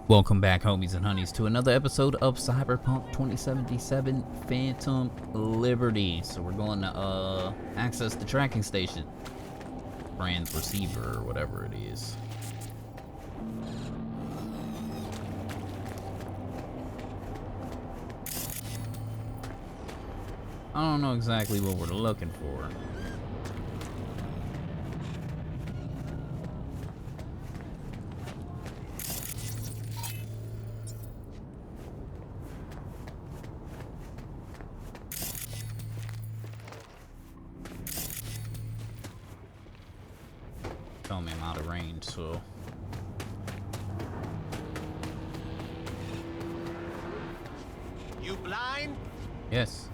Welcome back, homies and honeys, to another episode of CyberPunk 2077 Phantom Liberty. So we're going to access the tracking station, brand receiver, or whatever it is. I don't know exactly what we're looking for. Tell me I'm out of range, so. You blind? Yes.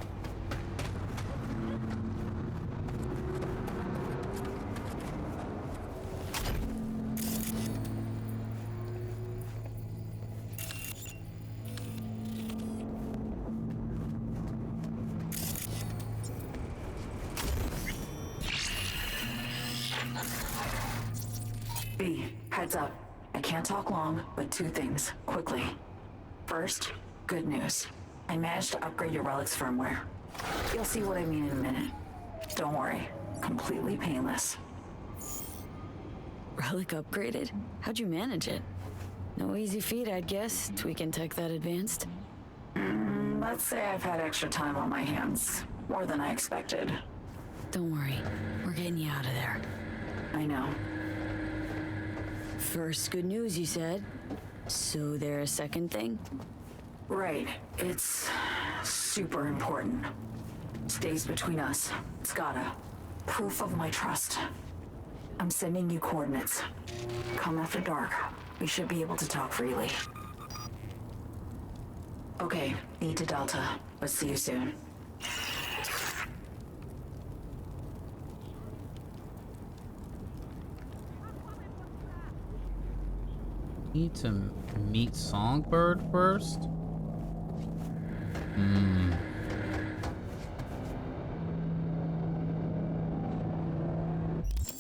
B, heads up. I can't talk long, but two things, quickly. First, good news. I managed to upgrade your relic's firmware. You'll see what I mean in a minute. Don't worry, completely painless. Relic upgraded? How'd you manage it? No easy feat, I'd guess, tweaking tech that advanced. Let's say I've had extra time on my hands. More than I expected. Don't worry, we're getting you out of there. I know. First, good news, you said. So there a second thing? Right, it's super important. Stays between us. It's gotta. Proof of my trust. I'm sending you coordinates. Come after dark. We should be able to talk freely. Okay, need to Delta, but see you soon. Need to meet Songbird first?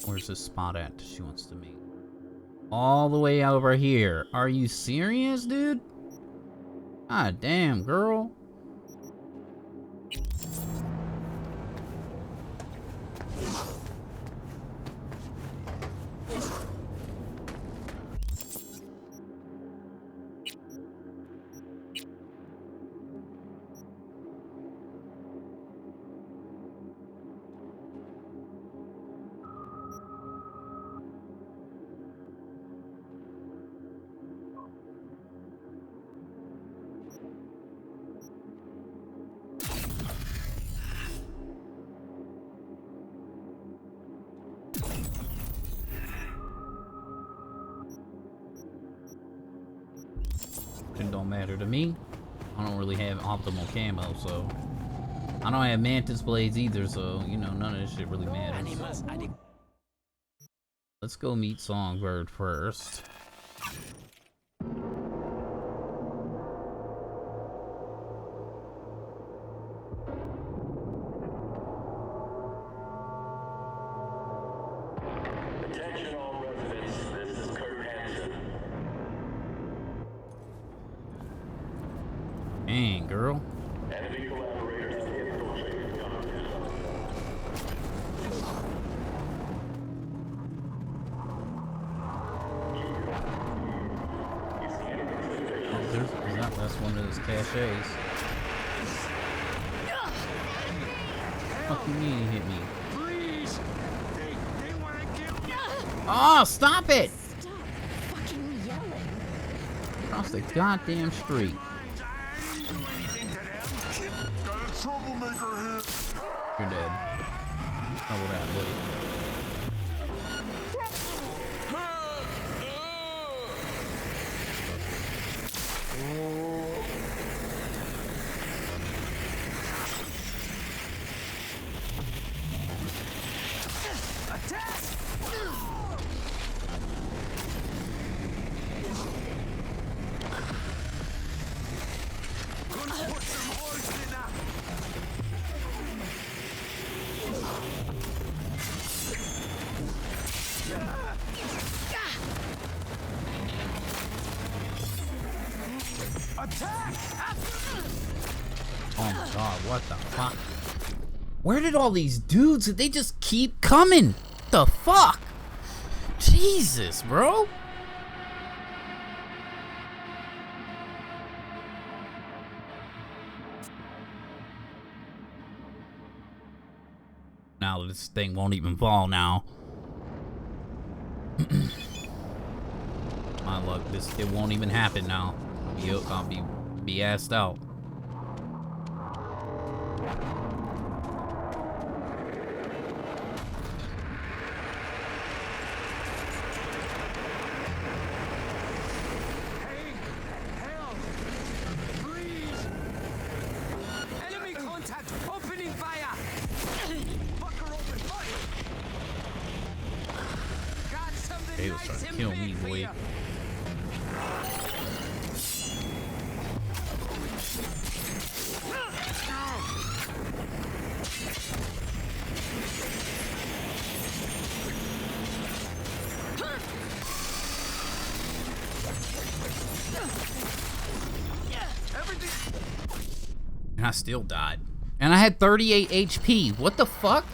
Where's this spot at she wants to meet? All the way over here. Are you serious, dude? God damn, girl. It don't matter to me. I don't really have optimal camo, so I don't have mantis blades either, so you know none of this shit really matters. Let's go meet Songbird first. Attention all residents, this is Kurt Hansen. Dang, girl. Enemy collaborators have infiltrated the office. That's one of his caches. Fuck you mean he hit me? Please! They want to kill me! Oh, stop it! Stop fucking yelling. Across the goddamn street. I didn't do anything to them. Got a troublemaker here. You're dead. Double that, buddy. Put some horse in that. Attack! Oh my god, what the fuck? Where did all these dudes, they just keep coming? The fuck? Jesus, bro. Now this thing won't even fall now. My luck, it won't even happen now. I'll be assed out. Hey, help! Please! Enemy contact! Opening fire! Fucker open fire! Got something They was nice trying to and kill big me, for boy. ya. And I still died. And I had 38 HP. What the fuck?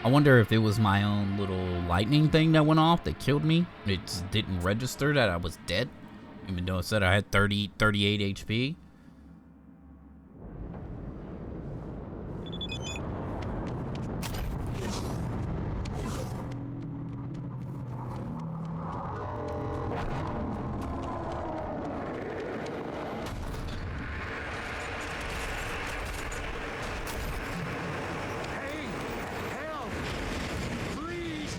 I wonder if it was my own little lightning thing that went off that killed me. It just didn't register that I was dead, even though it said I had 38 HP. Hey, help! Please!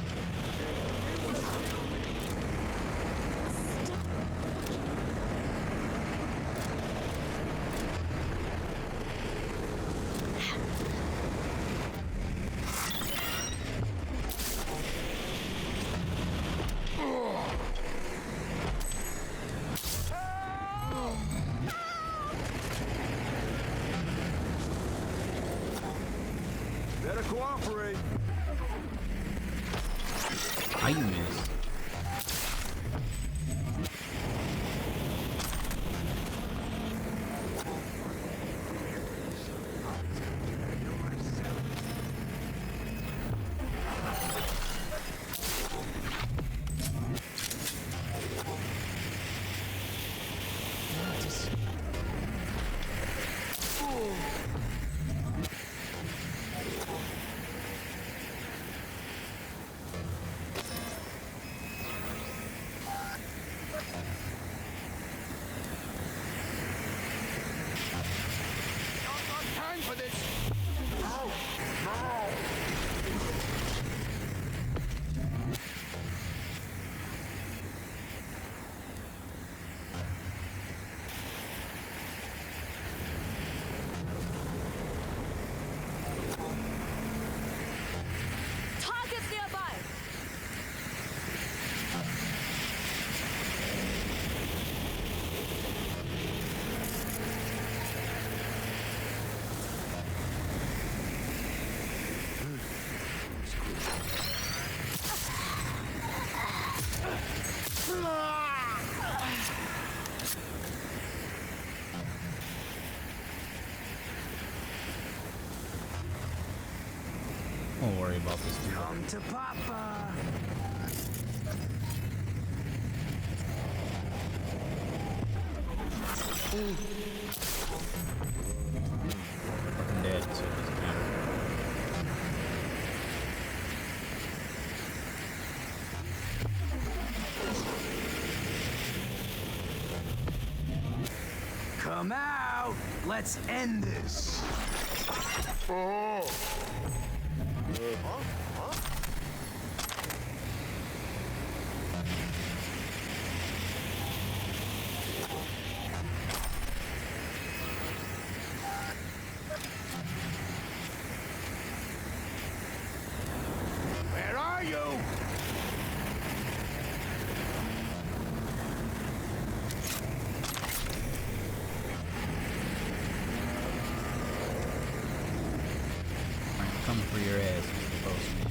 Better cooperate. How you miss? Time for this. Targets nearby. Don't worry about this dude. Come to Papa. I'm dead, so it doesn't matter. Come out. Let's end this. Where are you? I'm coming for your ass, Mr. Postman.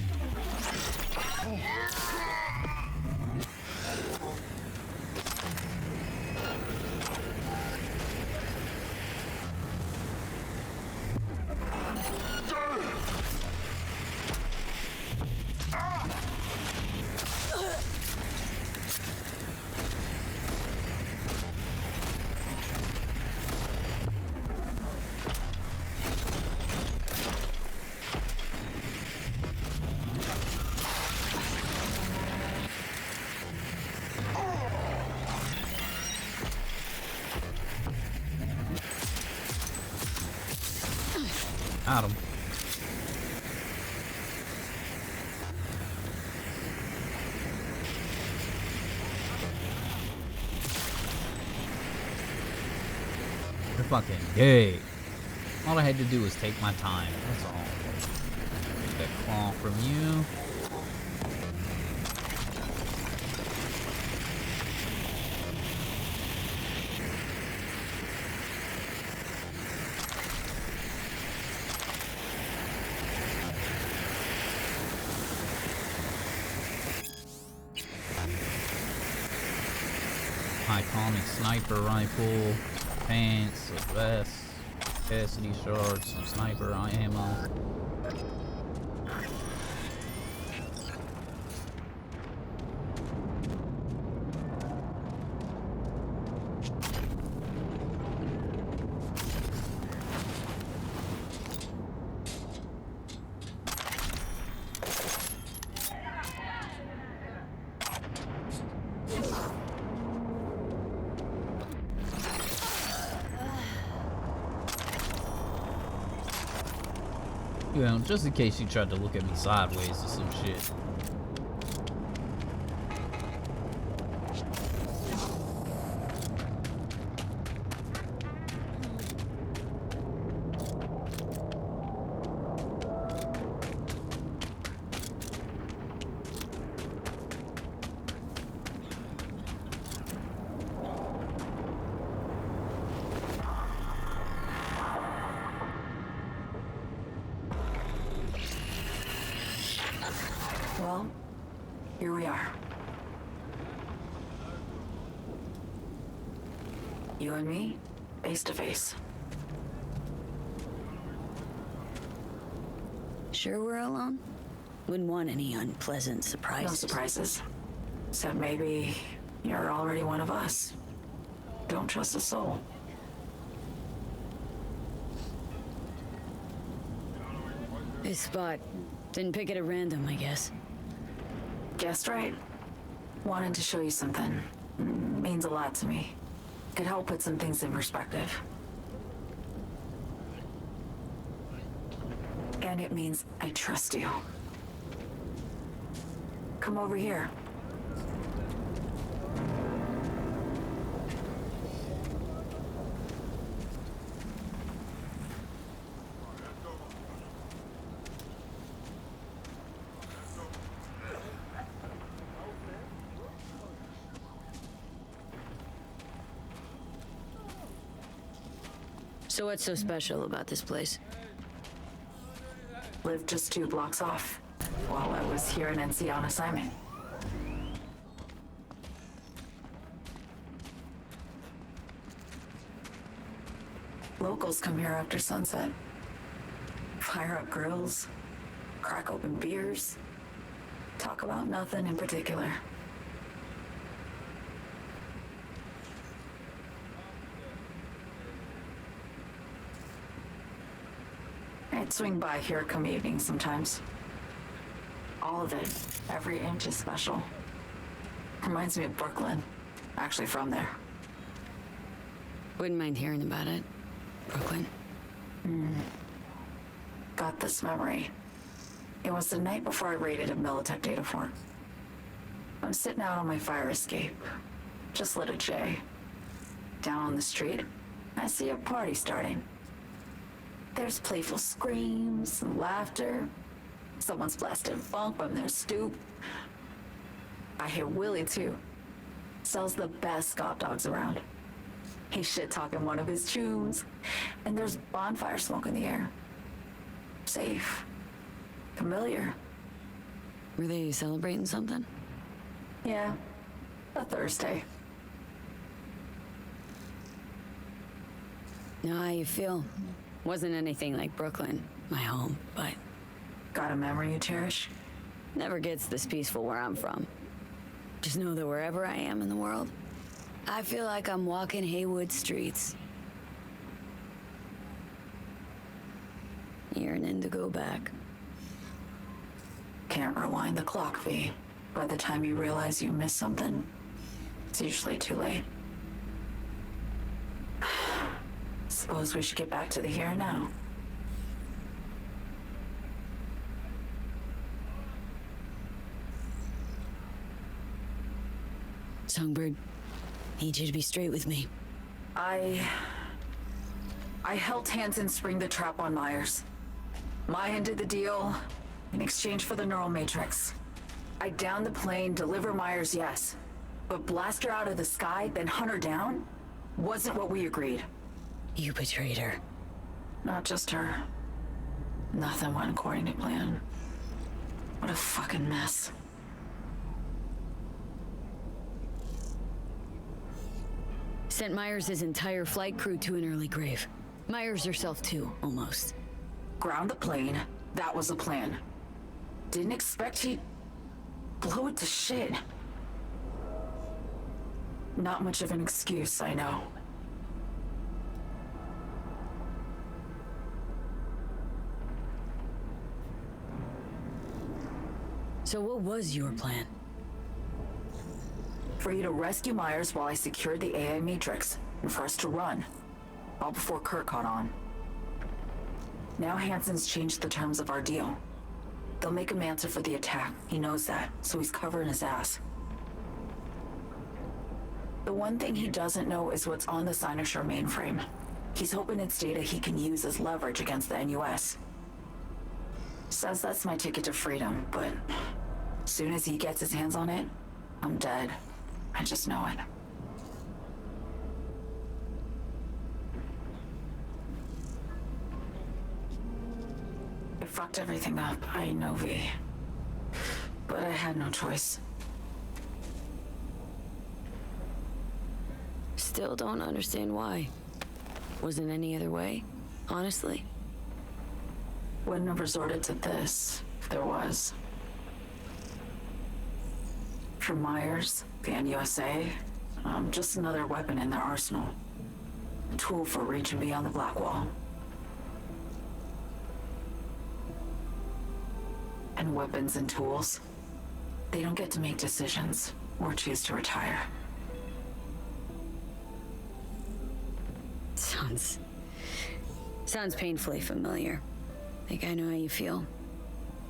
Got him. You're fucking gay. All I had to do was take my time. That's all. Take that claw from you. Iconic sniper rifle, pants, a vest, Cassidy shorts, some sniper ammo. You know, just in case you tried to look at me sideways or some shit. Well, here we are. You and me, face to face. Sure we're alone? Wouldn't want any unpleasant surprises. No surprises. Except maybe you're already one of us. Don't trust a soul. This spot. Didn't pick it at random, I guess. Guessed right. Wanted to show you something. Means a lot to me. Could help put some things in perspective. And it means I trust you. Come over here. So what's so special about this place? Lived just 2 blocks off while I was here in NC on assignment. Locals come here after sunset. Fire up grills, crack open beers, talk about nothing in particular. I'd swing by here come evening sometimes. All of it, every inch is special. Reminds me of Brooklyn. Actually from there. Wouldn't mind hearing about it. Brooklyn. Got this memory. It was the night before I raided a Militech data fort. I'm sitting out on my fire escape. Just lit a J. Down on the street, I see a party starting. There's playful screams and laughter. Someone's blasting funk from their stoop. I hear Willie too. Sells the best Scott dogs around. He's shit-talking one of his tunes. And there's bonfire smoke in the air. Safe. Familiar. Were they celebrating something? Yeah. A Thursday. Know how you feel? Wasn't anything like Brooklyn, my home, but Got a memory you cherish? never gets this peaceful where I'm from. Just know that wherever I am in the world, I feel like I'm walking Haywood streets. Yearning to go back. Can't rewind the clock, V. By the time you realize you missed something, it's usually too late. Suppose we should get back to the here and now. Songbird. Need you to be straight with me. I helped Hansen spring the trap on Myers. Mayan did the deal in exchange for the neural matrix. I downed the plane, deliver Myers, yes. But blast her out of the sky, then hunt her down? Wasn't what we agreed. You betrayed her. Not just her. Nothing went according to plan. What a fucking mess. Sent Myers' entire flight crew to an early grave. Myers herself too, almost. Ground the plane. That was the plan. Didn't expect he'd blow it to shit. Not much of an excuse, I know. So what was your plan? For you to rescue Myers while I secured the AI matrix, and for us to run. All before Kurt caught on. Now Hansen's changed the terms of our deal. They'll make him answer for the attack. He knows that, so he's covering his ass. The one thing he doesn't know is what's on the Cynosure mainframe. He's hoping it's data he can use as leverage against the NUS. Says that's my ticket to freedom, but as soon as he gets his hands on it, I'm dead. I just know it. I fucked everything up, I know, V. But I had no choice. Still don't understand why. Wasn't any other way, honestly. Wouldn't have resorted to this if there was. For Myers, the NUSA, I'm just another weapon in their arsenal. A tool for reaching beyond the Black Wall. And weapons and tools, they don't get to make decisions or choose to retire. Sounds painfully familiar. Think I know how you feel.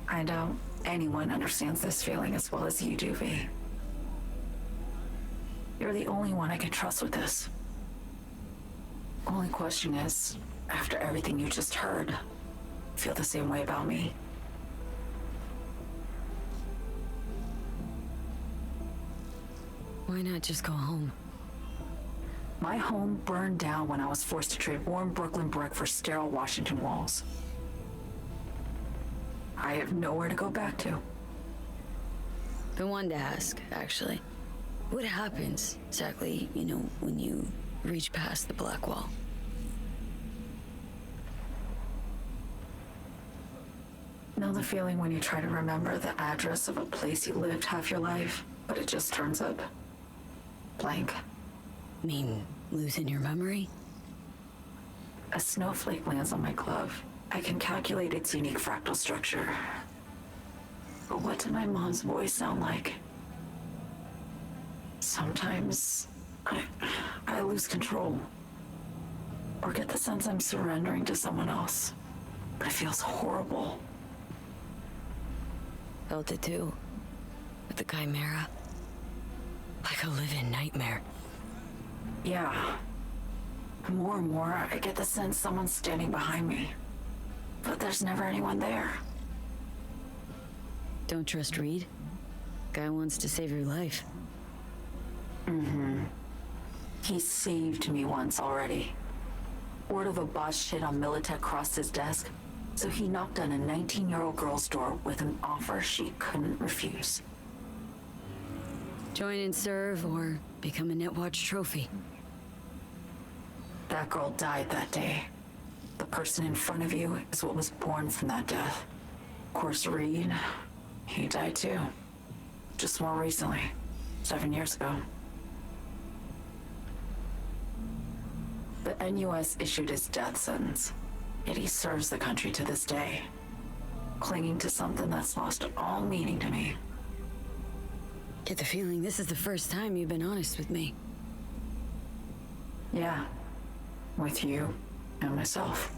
I doubt anyone understands this feeling as well as you do, V. You're the only one I can trust with this. Only question is, after everything you just heard, feel the same way about me? Why not just go home? My home burned down when I was forced to trade warm Brooklyn brick for sterile Washington walls. I have nowhere to go back to. Been one to ask, actually. What happens exactly, when you reach past the Black Wall? Know the feeling when you try to remember the address of a place you lived half your life, but it just turns up blank. Mean losing your memory? A snowflake lands on my glove. I can calculate its unique fractal structure. But what did my mom's voice sound like? Sometimes I lose control. Or get the sense I'm surrendering to someone else. But it feels horrible. Felt it too. With the Chimera. Like a living nightmare. Yeah. More and more, I get the sense someone's standing behind me. But there's never anyone there. Don't trust Reed? Guy wants to save your life. He saved me once already. Word of a boss shit on Militech crossed his desk, so he knocked on a 19-year-old girl's door with an offer she couldn't refuse. Join and serve, or become a Netwatch trophy. That girl died that day. The person in front of you is what was born from that death. Of course, Reed, he died too. Just more recently, 7 years ago. The NUS issued his death sentence, yet he serves the country to this day, clinging to something that's lost all meaning to me. Get the feeling this is the first time you've been honest with me. Yeah, with you and myself.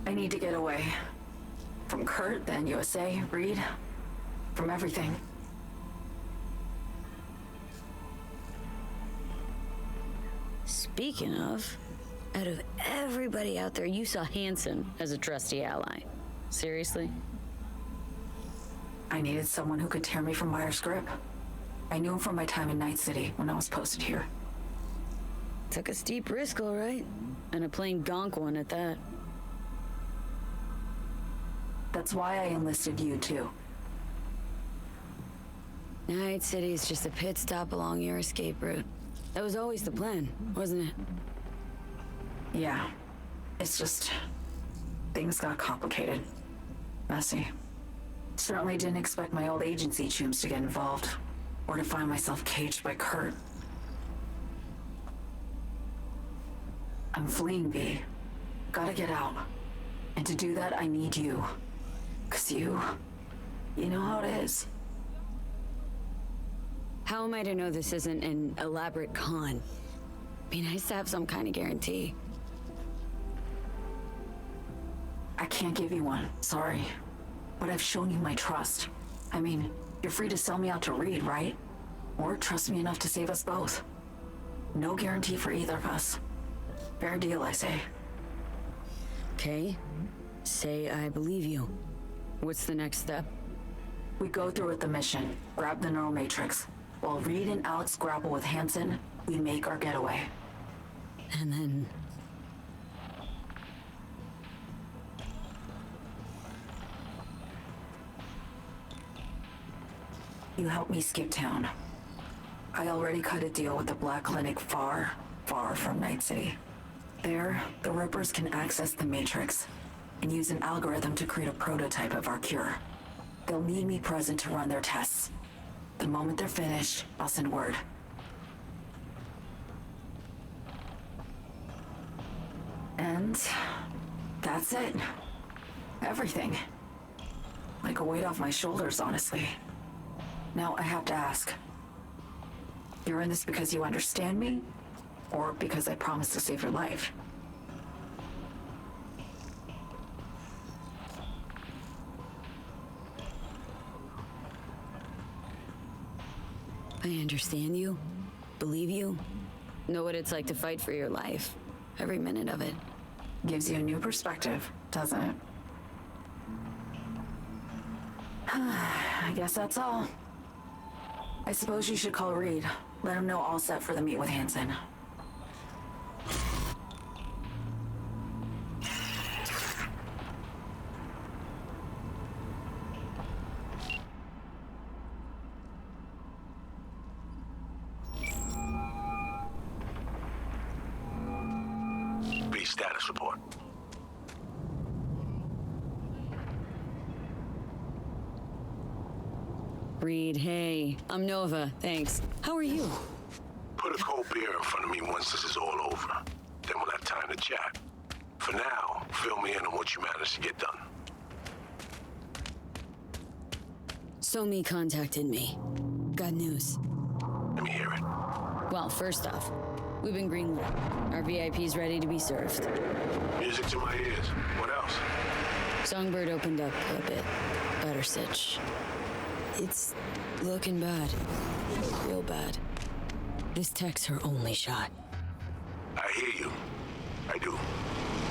I need to get away. From Kurt, then USA, Reed. From everything. Speaking of, out of everybody out there, you saw Hansen as a trusty ally. Seriously? I needed someone who could tear me from Myers' grip. I knew him from my time in Night City when I was posted here. Took a steep risk, all right. And a plain gonk one at that. That's why I enlisted you, too. Night City is just a pit stop along your escape route. That was always the plan, wasn't it? Yeah. It's just... things got complicated. Messy. Certainly didn't expect my old agency chooms to get involved. Or to find myself caged by Kurt. I'm fleeing, V. Gotta get out. And to do that, I need you. 'Cause you know how it is. How am I to know this isn't an elaborate con? Be nice to have some kind of guarantee. I can't give you one, sorry. But I've shown you my trust. I mean, you're free to sell me out to Reed, right? Or trust me enough to save us both. No guarantee for either of us. Fair deal, I say. Okay. Say I believe you. What's the next step? We go through with the mission, grab the neural matrix. While Reed and Alex grapple with Hansen, we make our getaway. And then... You help me skip town. I already cut a deal with the Black Clinic far, far from Night City. There, the Rippers can access the Matrix and use an algorithm to create a prototype of our cure. They'll need me present to run their tests. The moment they're finished, I'll send word. And that's it. Everything. Like a weight off my shoulders, honestly. Now I have to ask. You're in this because you understand me? Or because I promised to save your life? I understand you, believe you, know what it's like to fight for your life. Every minute of it. Gives you a new perspective, doesn't it? I guess that's all. I suppose you should call Reed. Let him know all set for the meet with Hansen. Status report. Reed, hey. I'm Nova, thanks. How are you? Put a cold beer in front of me once this is all over. Then we'll have time to chat. For now, fill me in on what you managed to get done. Somi contacted me. Got news. Let me hear it. Well, first off, we've been greenlit. Our VIP's ready to be served. Music to my ears. What else? Songbird opened up a bit. Better sitch. It's looking bad. Real bad. This tech's her only shot. I hear you. I do.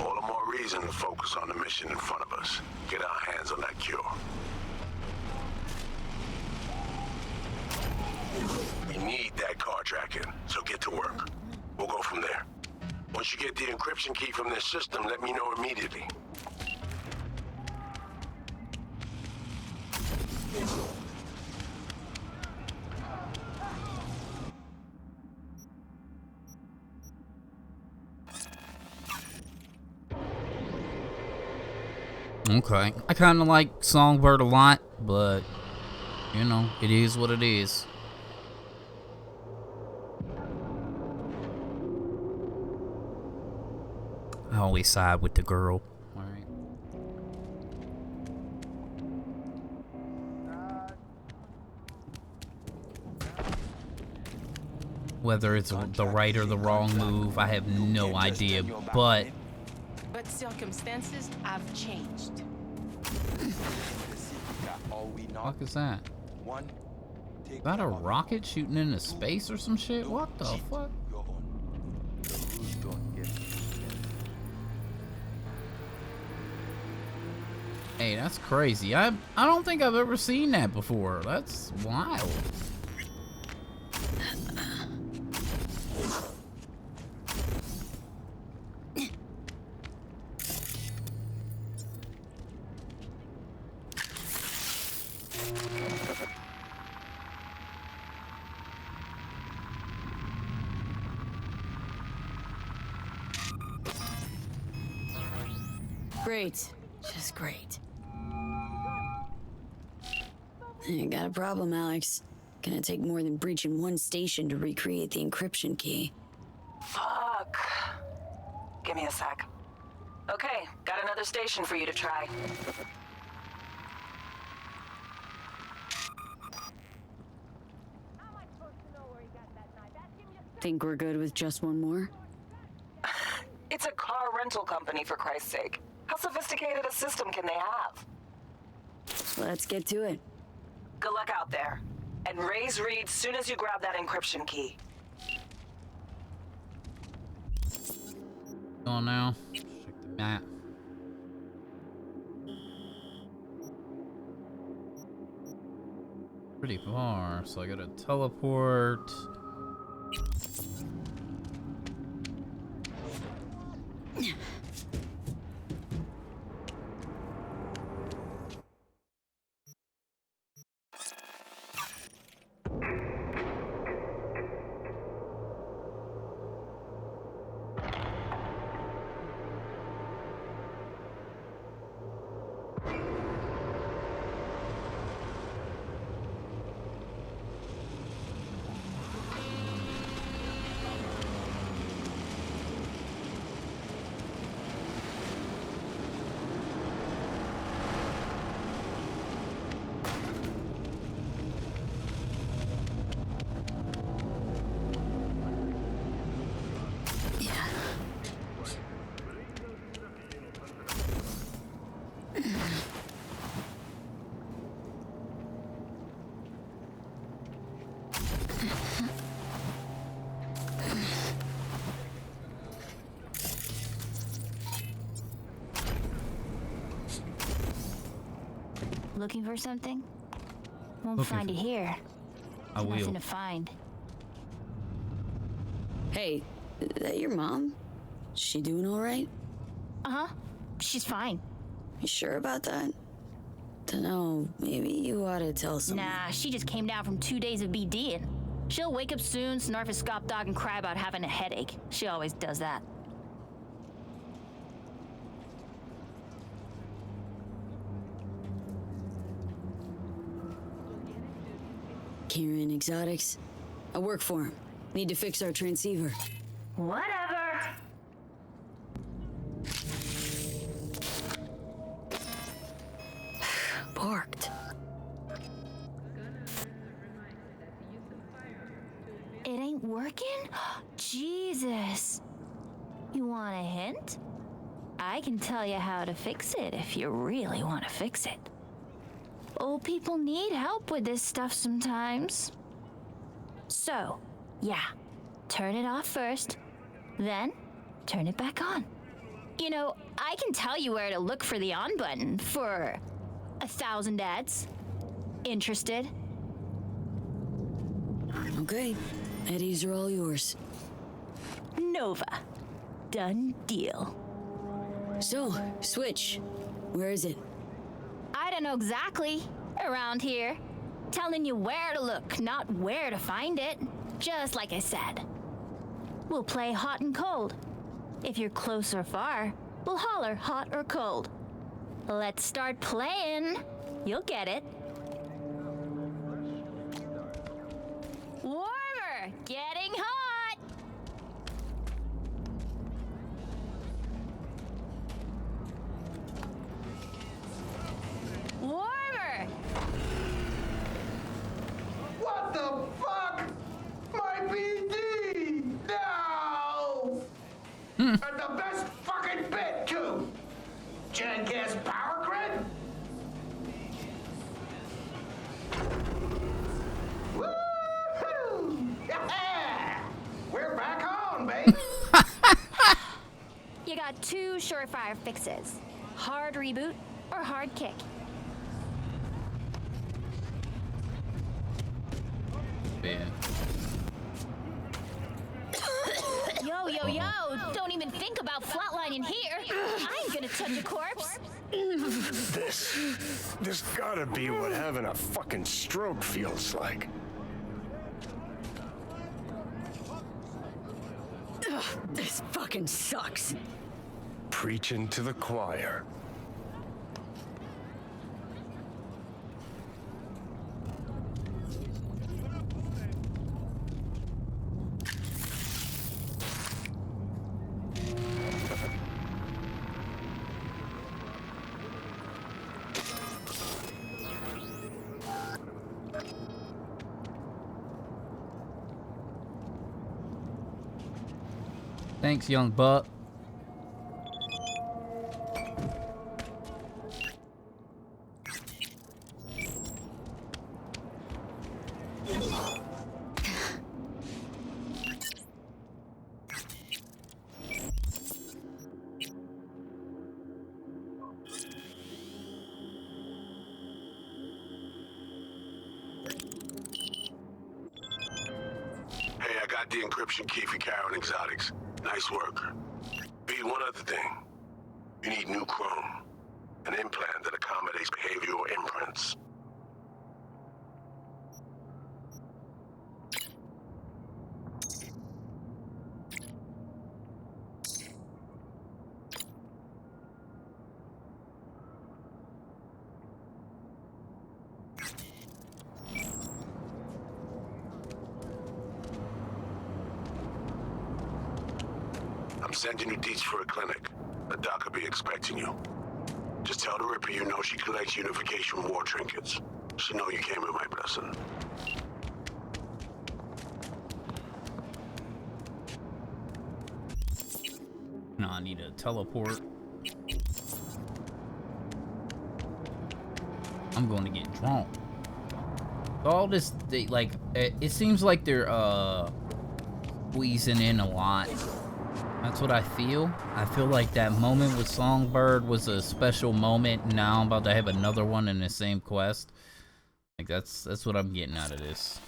All the more reason to focus on the mission in front of us. Get our hands on that cure. We need that car tracking, so get to work. We'll go from there. Once you get the encryption key from this system, let me know immediately. Okay. I kind of like Songbird a lot, but, you know, it is what it is. I always side with the girl. Alright. Whether it's the right or the wrong move, I have no idea, but but circumstances have changed. Fuck is that? One. Is that a rocket shooting into space or some shit? What the fuck? Hey, that's crazy. I don't think I've ever seen that before. That's wild. Great. Just great. You got a problem, Alex. Gonna take more than breaching one station to recreate the encryption key. Fuck. Give me a sec. Okay, got another station for you to try. Think we're good with just one more? It's a car rental company, for Christ's sake. How sophisticated a system can they have? Let's get to it. Good luck out there. And raise Reed soon as you grab that encryption key. On now. Check the map. Pretty far, so I gotta teleport. Looking for something? Won't Looking find it here. I will. Nothing to find. Hey, is that your mom? She doing all right? Uh-huh. She's fine. You sure about that? Dunno, maybe you ought to tell someone. Nah, she just came down from 2 days of BDing. She'll wake up soon, snarf a scop dog, and cry about having a headache. She always does that. Kieran Exotics. I work for him. Need to fix our transceiver. Whatever. Parked. It ain't working? Jesus. You want a hint? I can tell you how to fix it if you really want to fix it. Old people need help with this stuff sometimes. So, yeah, turn it off first, then turn it back on. You know, I can tell you where to look for the on button for 1,000 ads. Interested? Okay, Eddies are all yours. Nova. Done deal. So, switch. Where is it? I don't know exactly. Around here. Telling you where to look, not where to find it. Just like I said. We'll play hot and cold. If you're close or far, we'll holler hot or cold. Let's start playing. You'll get it. Warmer! Getting hot! Warmer! What the fuck? My BD! No! And the best fucking bit, too! got two surefire fixes. Hard reboot or hard kick. Yeah. Yo, don't even think about flatlining here. I ain't gonna touch a corpse. This gotta be what having a fucking stroke feels like. Ugh, this fucking sucks. Preaching to the choir. Thanks, young buck. Hey, I got the encryption key for Karen Exotics. Nice work. B, one other thing. You need new chrome. An implant that accommodates behavioral imprints. I'm sending you deets for a clinic. The doc will be expecting you. Just tell the Ripper you know she collects unification war trinkets. She know you came with my blessing. No, I need a teleport. I'm going to get drunk. All this, like, it seems like they're squeezing in a lot. That's what I feel. I feel like that moment with Songbird was a special moment. Now I'm about to have another one in the same quest. Like that's what I'm getting out of this.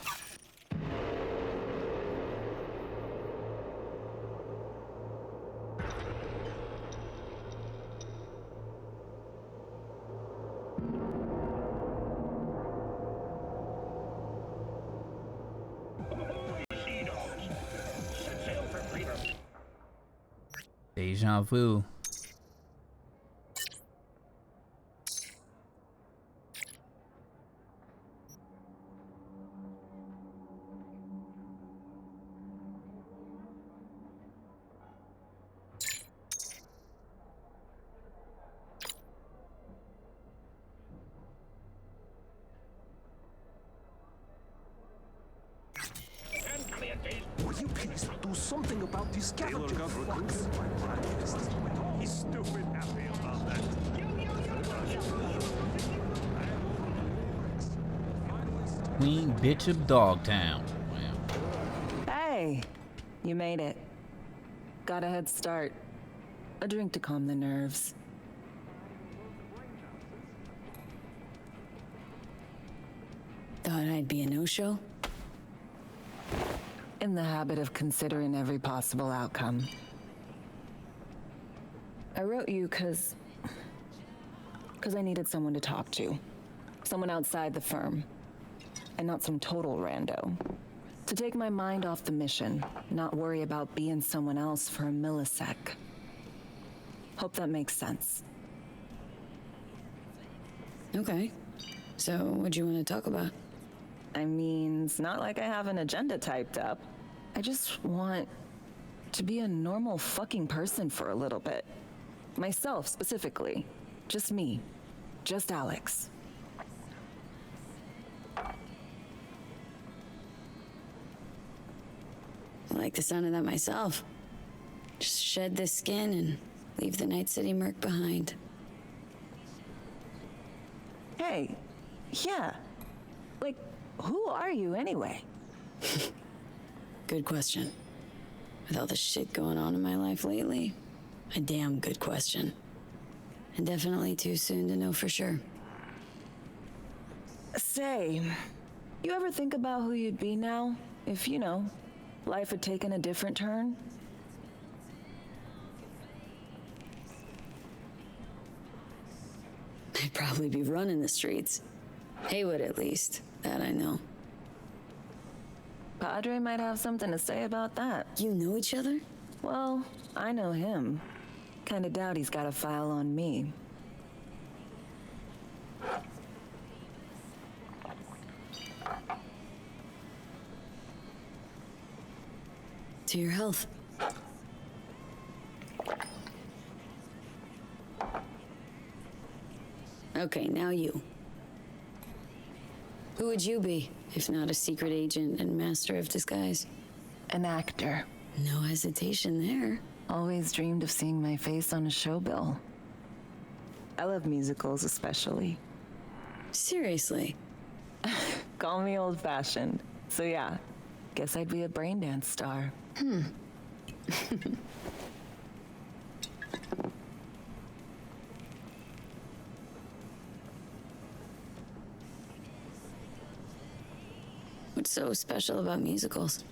Deja vu. Will you please do something about these scavenging fucks? He's stupid happy about that. Queen Bitch of Dogtown. Wow. Hey, you made it. Got a head start. A drink to calm the nerves. Thought I'd be a no-show? In the habit of considering every possible outcome. I wrote you because I needed someone to talk to. Someone outside the firm. And not some total rando. To take my mind off the mission, not worry about being someone else for a millisec. Hope that makes sense. Okay. So, what do you want to talk about? I mean, it's not like I have an agenda typed up. I just want to be a normal fucking person for a little bit. Myself, specifically. Just me. Just Alex. I like the sound of that myself. Just shed this skin and leave the Night City murk behind. Hey, yeah. Like, who are you anyway? Good question. With all the shit going on in my life lately, A damn good question. And definitely too soon to know for sure. Say, you ever think about who you'd be now if, you know, life had taken a different turn? I'd probably be running the streets. Haywood, at least. That I know. Padre might have something to say about that. You know each other? Well, I know him. Kinda doubt he's got a file on me. To your health. Okay, now you. Who would you be, if not a secret agent and master of disguise? An actor. No hesitation there. Always dreamed of seeing my face on a show bill. I love musicals especially. Seriously? Call me old-fashioned. So yeah, guess I'd be a braindance star. What's so special about musicals?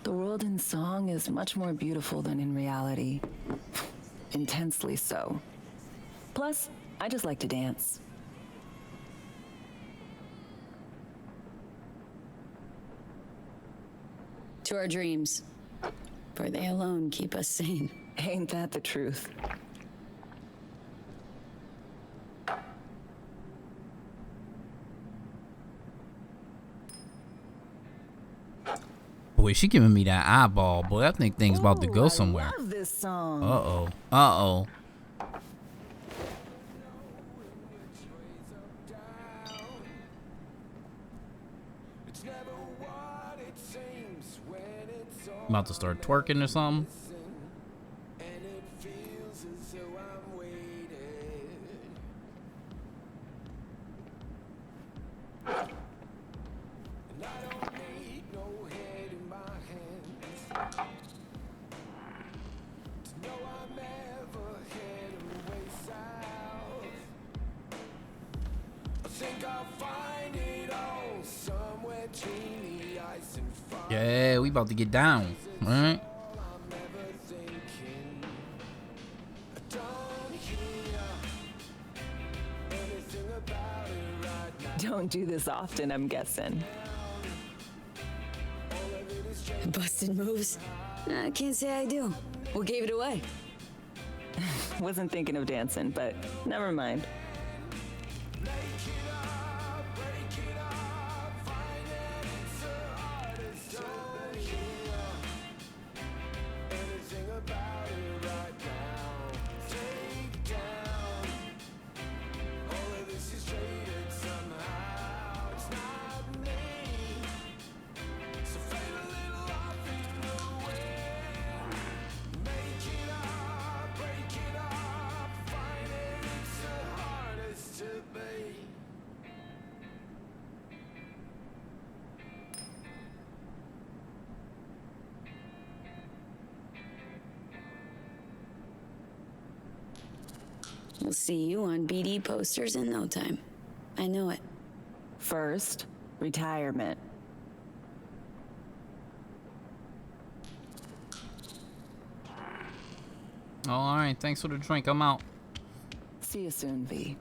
The world in song is much more beautiful than in reality. Intensely so. Plus, I just like to dance. To our dreams. For they alone keep us sane. Ain't that the truth? Boy, she giving me that eyeball. Boy, I think things about to go somewhere. I love this song. Uh-oh. Uh-oh. About to start twerking or something. Yeah, we about to get down, all right? Don't do this often, I'm guessing. Busted moves? I can't say I do. What gave it away? Wasn't thinking of dancing, but never mind. We'll see you on BD posters in no time. I know it. First, retirement. Oh, all right, thanks for the drink. I'm out. See you soon, V.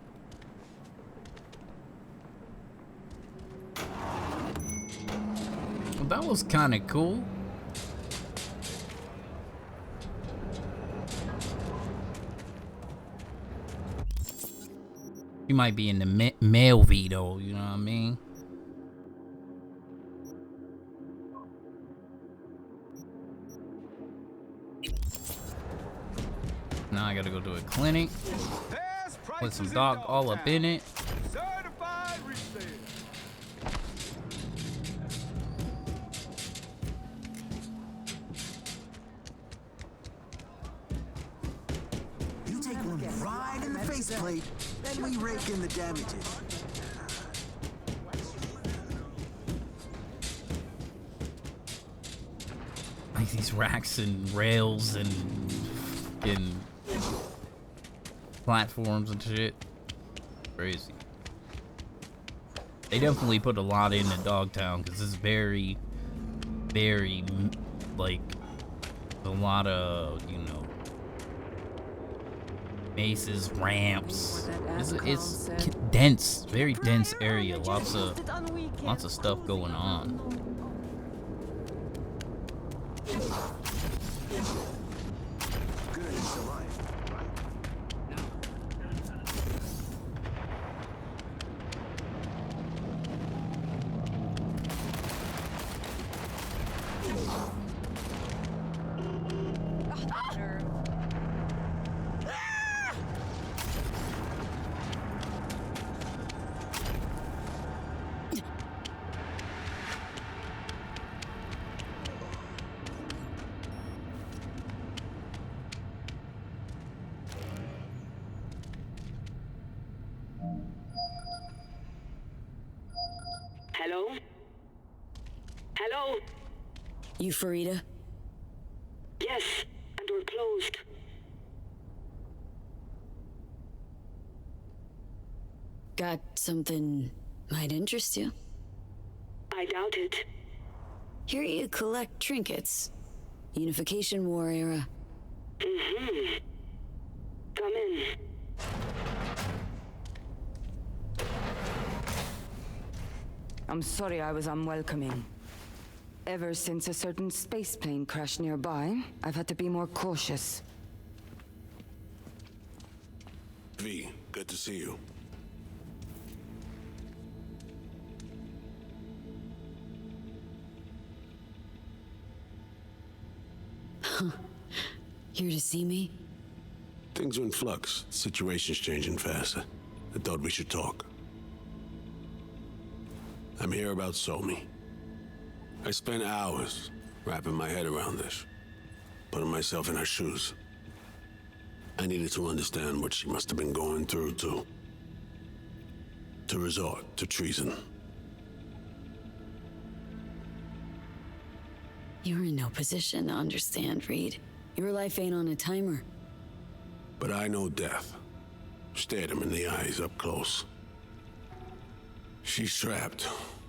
Well, that was kind of cool. You might be in the male V though, you know what I mean? Now I gotta go to a clinic with some doc all up in it. Certified resale. You take one right in the faceplate, then we rake in the damages. Like these racks and rails and fucking platforms and shit. Crazy. They definitely put a lot into Dogtown because it's very, very, like, a lot of, you know, bases, ramps. It's dense, very dense area. Lots of stuff going on. Hello? Hello? You Farida? Yes, and we're closed. Got something might interest you? I doubt it. Here you collect trinkets. Unification War era. Mm-hmm. Come in. I'm sorry I was unwelcoming. Ever since a certain space plane crashed nearby, I've had to be more cautious. V, good to see you. Here to see me? Things are in flux. Situation's changing fast. I thought we should talk. I'm here about Somi. I spent hours wrapping my head around this, putting myself in her shoes. I needed to understand what she must have been going through to resort to treason. You're in no position to understand, Reed. Your life ain't on a timer. But I know death. Stared him in the eyes up close. She's trapped.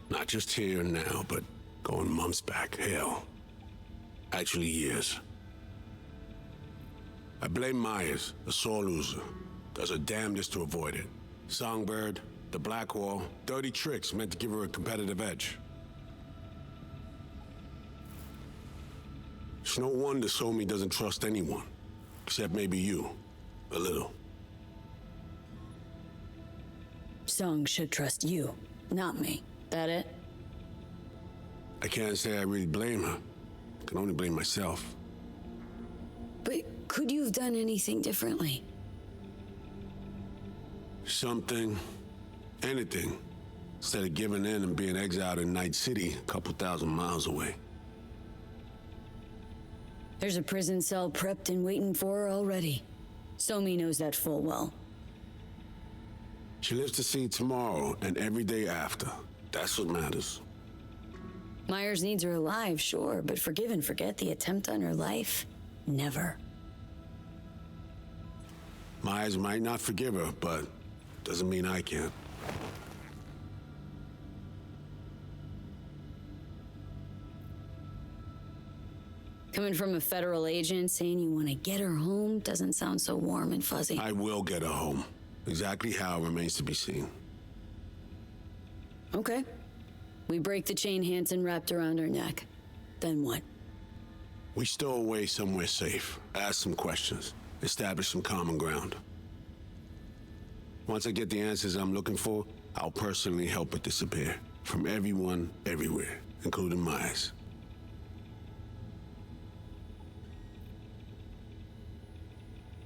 Not just here and now, but going months back. Hell. Actually years. I blame Myers, a sore loser. Does her damnedest to avoid it. Songbird, the Blackwall, dirty tricks meant to give her a competitive edge. It's no wonder Somi doesn't trust anyone. Except maybe you. A little. Song should trust you, not me. That it? I can't say I really blame her. I can only blame myself. But could you have done anything differently? Something. Anything. Instead of giving in and being exiled in Night City, a couple thousand miles away. There's a prison cell prepped and waiting for her already. Somi knows that full well. She lives to see tomorrow and every day after. That's what matters. Myers needs her alive, sure, but forgive and forget the attempt on her life? Never. Myers might not forgive her, but doesn't mean I can't. Coming from a federal agent saying you want to get her home doesn't sound so warm and fuzzy. I will get her home. Exactly how remains to be seen. Okay. We break the chain Hanson wrapped around her neck. Then what? We stow away somewhere safe, ask some questions, establish some common ground. Once I get the answers I'm looking for, I'll personally help it disappear. From everyone, everywhere, including Myers.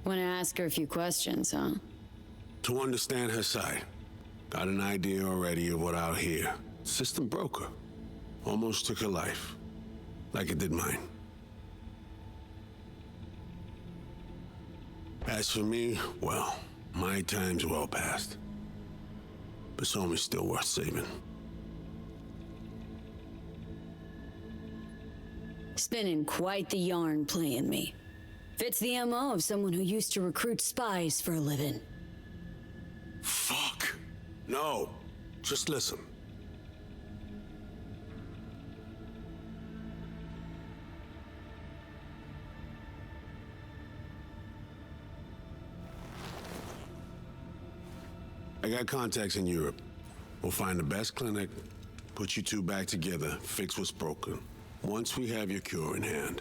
Want to ask her a few questions, huh? To understand her side. Got an idea already of what I'll hear. System broke her. Almost took her life. Like it did mine. As for me, well, my time's well past. But Somi's still worth saving. Spinning quite the yarn playing me. Fits the MO of someone who used to recruit spies for a living. Fuck. No. Just listen. I got contacts in Europe. We'll find the best clinic, put you two back together, fix what's broken. Once we have your cure in hand.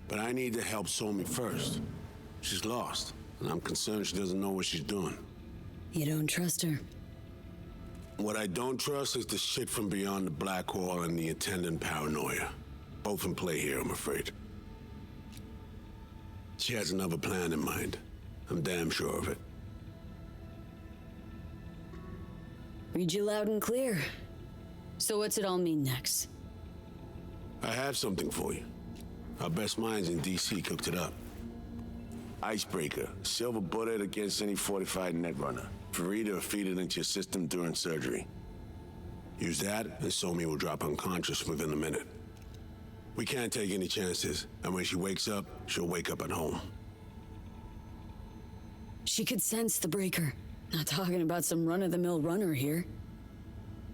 But I need to help Somi first. She's lost, and I'm concerned she doesn't know what she's doing. You don't trust her? What I don't trust is the shit from beyond the black hole and the attendant paranoia. Both in play here, I'm afraid. She has another plan in mind. I'm damn sure of it. Read you loud and clear. So what's it all mean next? I have something for you. Our best minds in DC cooked it up. Icebreaker, silver bullet against any fortified netrunner. Farida will feed it into your system during surgery. Use that, and Somi will drop unconscious within a minute. We can't take any chances, and when she wakes up, she'll wake up at home. She could sense the breaker. Not talking about some run-of-the-mill runner here.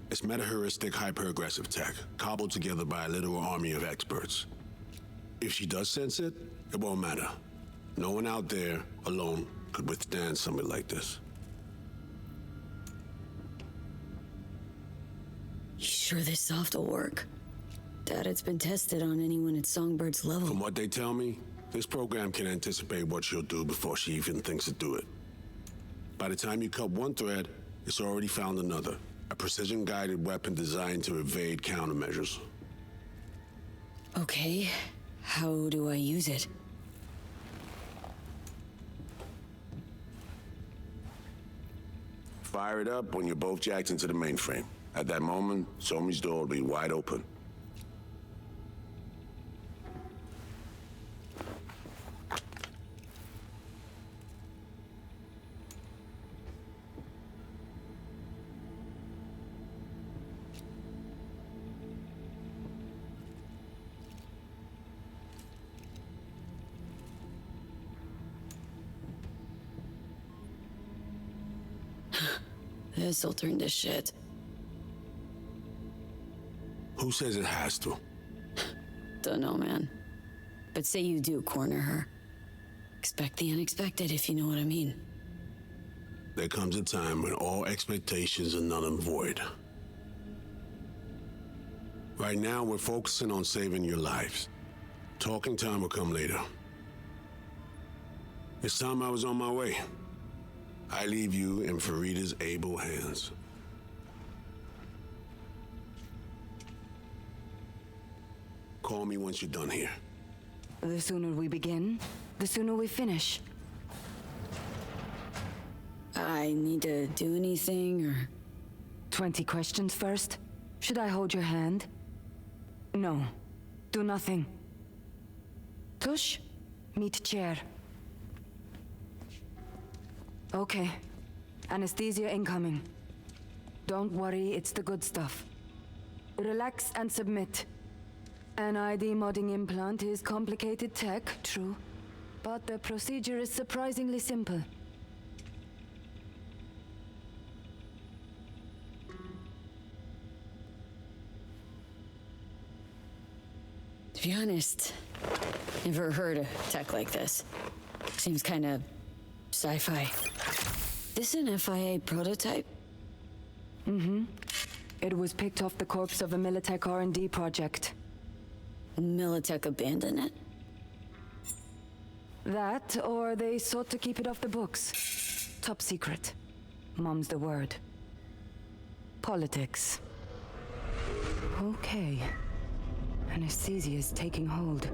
It's meta-heuristic, hyper-aggressive tech, cobbled together by a literal army of experts. If she does sense it, it won't matter. No one out there, alone, could withstand something like this. You sure this soft will work? Doubt it's been tested on anyone at Songbird's level. From what they tell me, this program can anticipate what she'll do before she even thinks to do it. By the time you cut one thread, it's already found another. A precision-guided weapon designed to evade countermeasures. Okay, how do I use it? Fire it up when you're both jacked into the mainframe. At that moment, Somi's door will be wide open. This'll turn to shit. Who says it has to? Dunno, man. But say you do corner her. Expect the unexpected, if you know what I mean. There comes a time when all expectations are null and void. Right now, we're focusing on saving your lives. Talking time will come later. It's time I was on my way. I leave you in Farida's able hands. Call me once you're done here. The sooner we begin, the sooner we finish. I need to do anything, or... 20 questions first? Should I hold your hand? No. Do nothing. Tush, meet chair. Okay. Anesthesia incoming. Don't worry, it's the good stuff. Relax and submit. An ID modding implant is complicated tech, true. But the procedure is surprisingly simple. To be honest, never heard of tech like this. Seems kind of sci-fi. This an FIA prototype? Mm-hmm. It was picked off the corpse of a Militech R&D project. Militech abandoned it? That, or they sought to keep it off the books. Top secret. Mom's the word. Politics. Okay. Anesthesia is taking hold.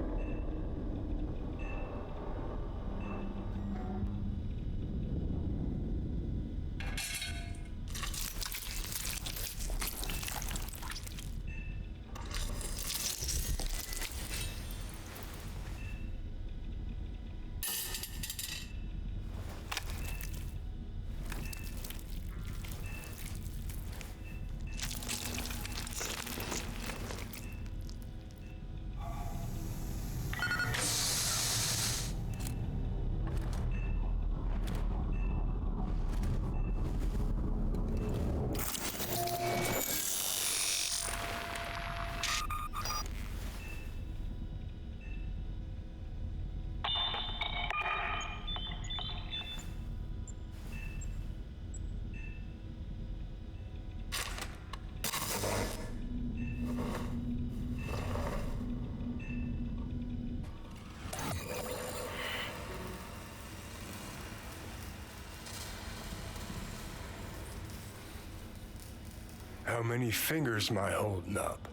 How many fingers am I holding up?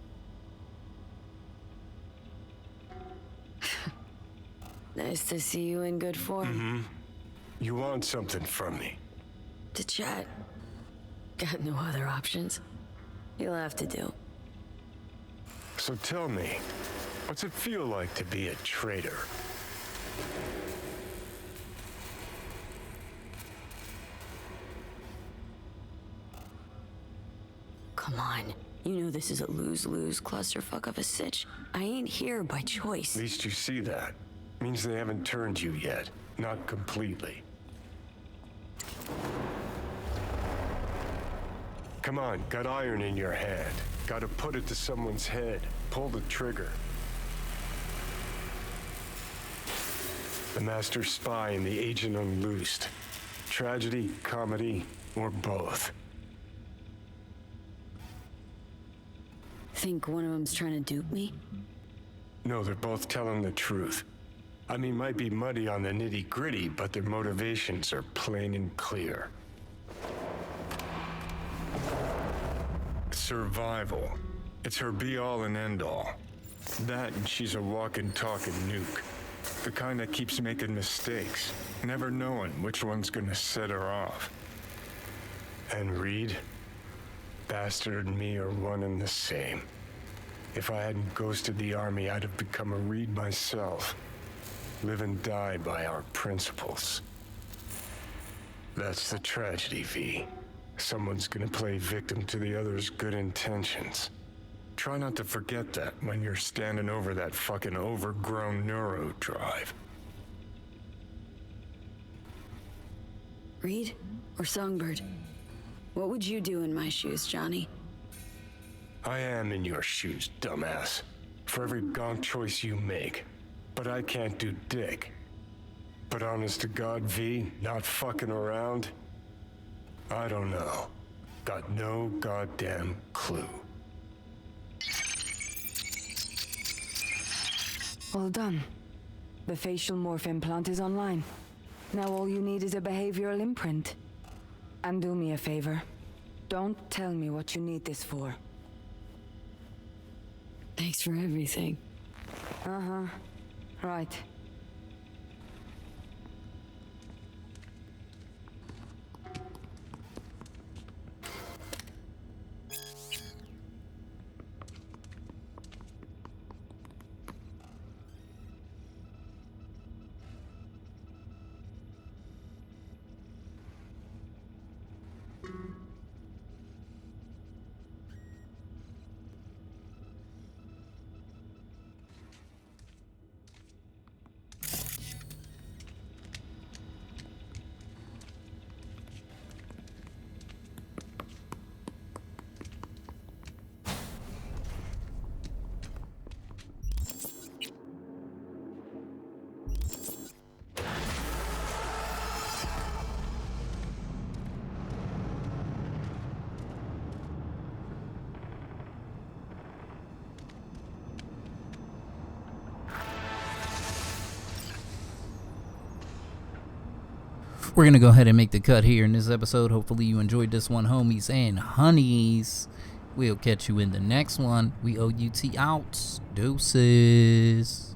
Nice to see you in good form. Mm-hmm. You want something from me? To chat. Got no other options. You'll have to do. So tell me, what's it feel like to be a traitor? Come on. You know this is a lose-lose clusterfuck of a sitch. I ain't here by choice. At least you see that. Means they haven't turned you yet. Not completely. Come on, got iron in your hand. Gotta put it to someone's head. Pull the trigger. The master spy and the agent unloosed. Tragedy, comedy, or both. Think one of them's trying to dupe me? No, they're both telling the truth. I mean, might be muddy on the nitty-gritty, but their motivations are plain and clear. Survival. It's her be-all and end-all. That and she's a walking, talking nuke. The kind that keeps making mistakes, never knowing which one's gonna set her off. And Reed? Bastard and me are one and the same. If I hadn't ghosted the army, I'd have become a Reed myself. Live and die by our principles. That's the tragedy, V. Someone's gonna play victim to the other's good intentions. Try not to forget that when you're standing over that fucking overgrown neuro drive. Reed or Songbird? What would you do in my shoes, Johnny? I am in your shoes, dumbass. For every gonk choice you make. But I can't do dick. But honest to God, V, not fucking around? I don't know. Got no goddamn clue. All done. The facial morph implant is online. Now all you need is a behavioral imprint. And do me a favor. Don't tell me what you need this for. Thanks for everything. Uh-huh. Right. We're going to go ahead and make the cut here in this episode. Hopefully you enjoyed this one, homies and honeys. We'll catch you in the next one. We OUT out. Deuces.